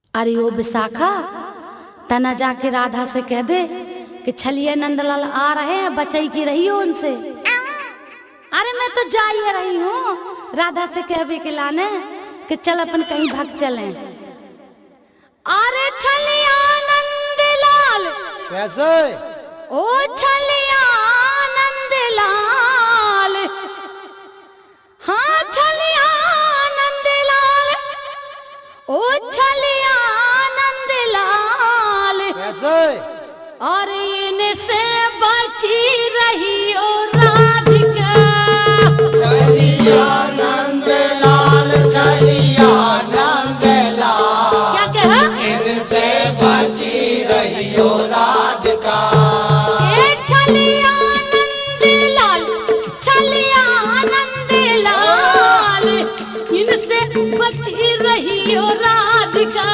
अरे ओ विशाखा, तना जाके राधा से कह दे कि छलिए नंदलाल आ रहे हैं, बचाई की रही हो उनसे। अरे मैं तो जा ही रही हूँ, राधा से कहवे के लाने कि चल अपन कहीं भाग चले। अरे छलिया नंदलाल कैसे? ओ छलिया नंदलाल, हाँ छलिया नंदलाल, ओ छलिया नंदलाल कैसे? और इनसे बची रही ओ राधिका। छलिया नंदलाल, छलिया नंदलाल, क्या कहा? इनसे बची रही ओ राधिका। ए छलिया नंदलाल, छलिया नंदलाल, इनसे बची रही ओ राधिका।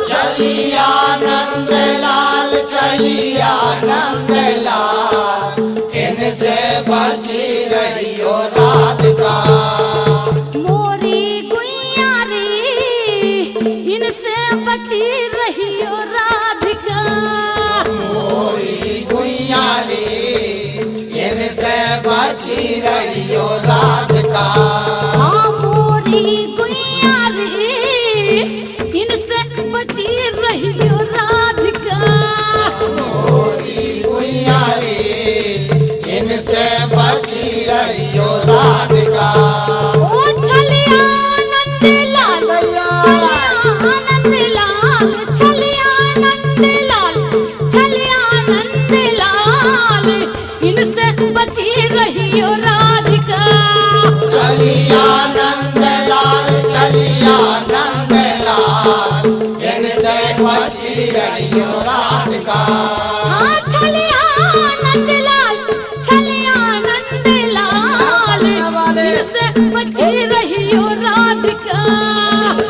छलिया नंदलाल, छलिया नंदलाल, इनसे बची रही ओ राधिका। मोरी गुइया रे, इनसे बची रही ओ राधिका। मोरी गुइया रे, इनसे बची रही ओ राधिका। हाँ मोरी गुइया रे, इनसे बची रही ओ राधिका। मोरी गुइया रे, इनसे बची रही ओ राधिका। ओ छलिया नंदलाल, छलिया नंदलाल, छलिया नंदलाल, छलिया नंदलाल, इनसे बची रही ओ राधिका। छलिया नंदलाल, छलिया नंदलाल, इनसे बची रही ओ राधिका। हाँ छलिया नंदलाल, छलिया नंदलाल, इनसे बची रही ओ राधिका।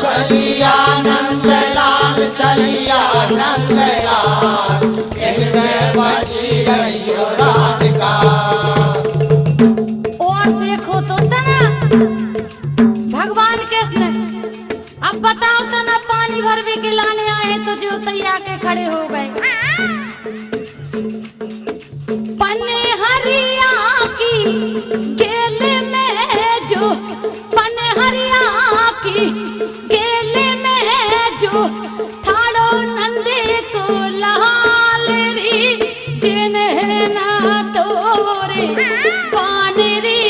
छलिया नंदलाल, छलिया नंदलाल, इनसे बची रही ओ राधिका। और देखो तो तना भगवान कृष्ण, अब बताओ तना पानी भरवे के लाने आए तो जो तैया के खड़े हो गए। पन्ने हरिया की गेले में जो, पन्ने हरिया की गेले में जो, ठाड़ो नंदे को लाल री, जिन्हें ना तोरे पानरी,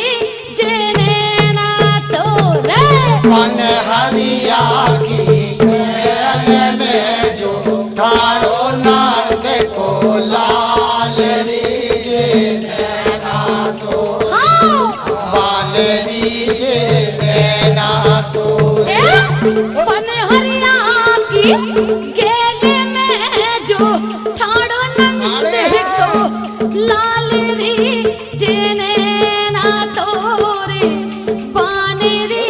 जिन्हें ना तोरे। मन हरिया की गेल में जो, ठाड़ो नंद को लाल रीजे नैना तो, हाँ बाल रीजे नैना तो। पन हरिया की गेले में जो, ठाड़ो नंद को लाल री, जिन्हें ना तोरे पानरी,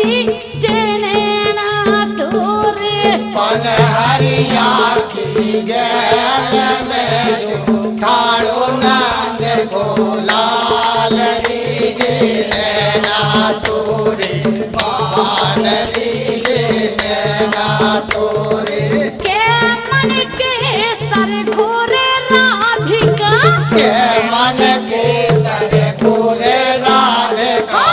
जिन्हें ना तोरे। मन हरिया की गेल में जो, ठाड़ो नंद को लाल रीजे नैना तोरे, बाल रीजे नैना तोरे। के मन के सर घोरे राधिका, के मन के सर घोरे राधिका।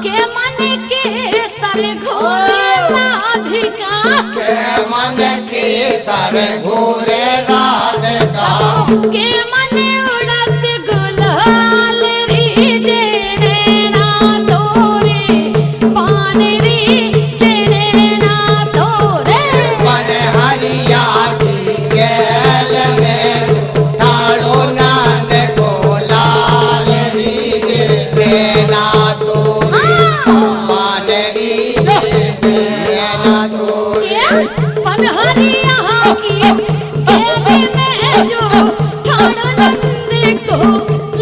के मन के सर घोरे राधिका। के मन के सर घोरे राधिका। के मन उड़त गुलाल री, जिन्हें ना तोरे पानरी, जिन्हें ना तोरे। मन हरिया की गेल में ठाड़ो नंद को लाल रीजे नैना तोरे, बाल रीजे नैना तोरे। पन हरिया की गेले में जो, ठाड़ो नंद को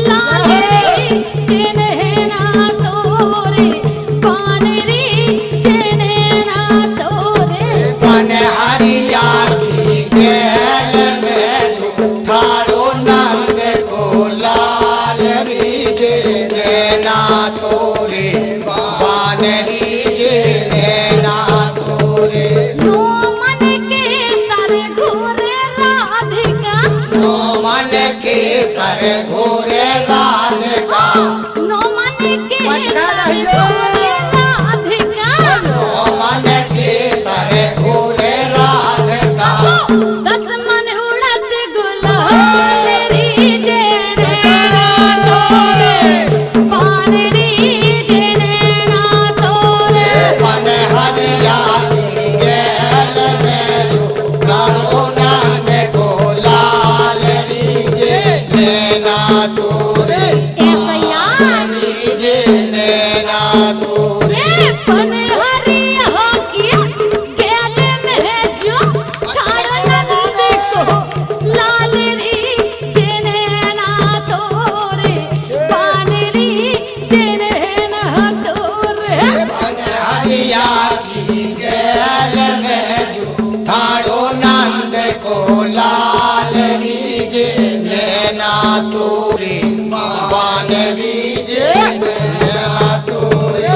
लाल री, जिन्हें ना तोरे पानरी, जिन्हें ना तोरे। मन हरिया की गेल में ठाड़ो नंद को लाल रीजे नैना तोरे, बाल रीजे नैना तोरे। नो मन के आतुरी बानरी आतुरी।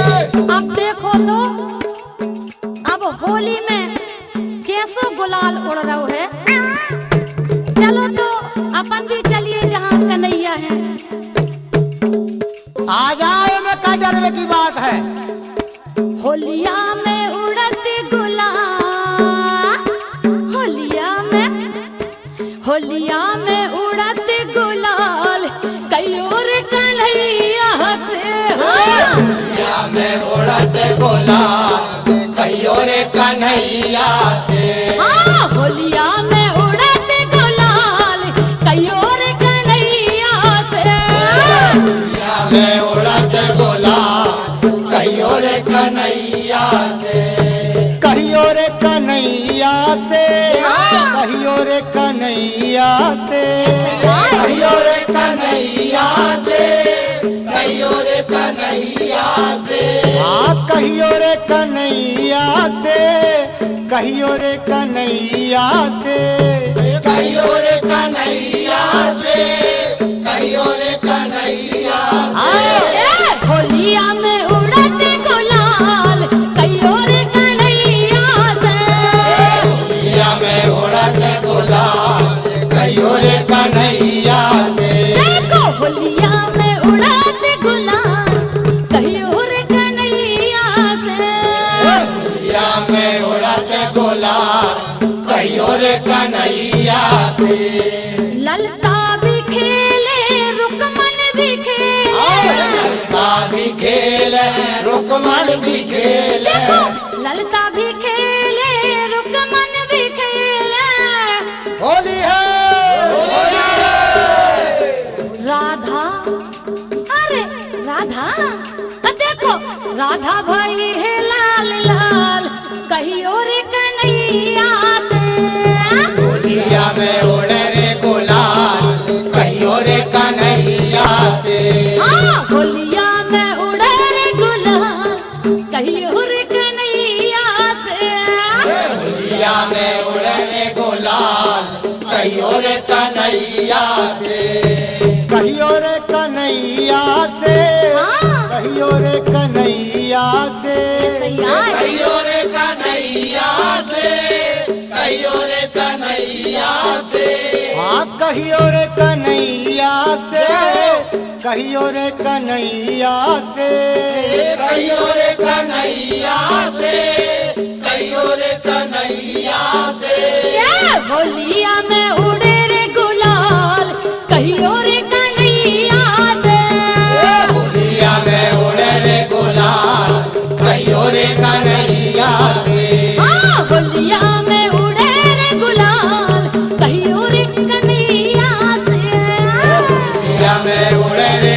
अब देखो तो अब होली में कैसो गुलाल उड़ रहा है। चलो तो अपन भी चलिए जहाँ कन्हैया है। आ जाओ में का डरने की बात है। होलिया में उड़ते गुलाल, होलिया में उड़ते गुलाल कयूर कन्हैया से हो। होलिया में उड़ते गुलाल कयूर कन्हैया से। हाँ होलिया में उड़ते गुलाल कयूर कन्हैया से। होलिया में उड़ते गुलाल कयूर कन्हैया से। कहियो रे कन्हैया से, कहियो रे कन्हैया से, कहियो रे कन्हैया से, कहियो रे कन्हैया से। हाँ कहियो रे कन्हैया से, कहियो रे कन्हैया से, कहियो रे कन्हैया से, कहियो रे कन्हैया से। होलिया में उड़ते गुलाल कहियो रे कन्हैया से। होलिया में उड़ते गुलाल कहियो रे कन्हैया से। देखो होलिया में उड़ते गुलाल कहियो रे कन्हैया से। होलिया में उड़ते गुलाल कहियो रे कन्हैया से। ललता भी खेले रुकमन भी खेले। ललता भी खेले रुकमन भी खेले। देखो ललता भी खेले रुकमन भी खेले। होली है, होली है। राधा, अरे राधा, देखो राधा भाई है लाल लाल कहियो रे कन्हैया से। होलिया में उड़े रे गुलाल कहियो रे कन्हैया से। हाँ होलिया में उड़े रे गुलाल कहियो रे कन्हैया से। होलिया में उड़े रे गुलाल कहियो रे कन्हैया से। कहियो रे कन्हैया से, कहियो रे कन्हैया से, कहियो रे कन्हैया से, कहियो रे कन्हैया से। हाँ कहियो रे कन्हैया से, कहियो रे कन्हैया से, कहियो रे कन्हैया से, कहियो रे कन्हैया से। होलिया में उड़े रे गुलाल कहियो रे कन्हैया से। होलिया में उड़े रे गुलाल कहियो रे कन्हैया से। हाँ होलिया में उड़े रे गुलाल कहियो रे कन्हैया से। होलिया में उड़े रे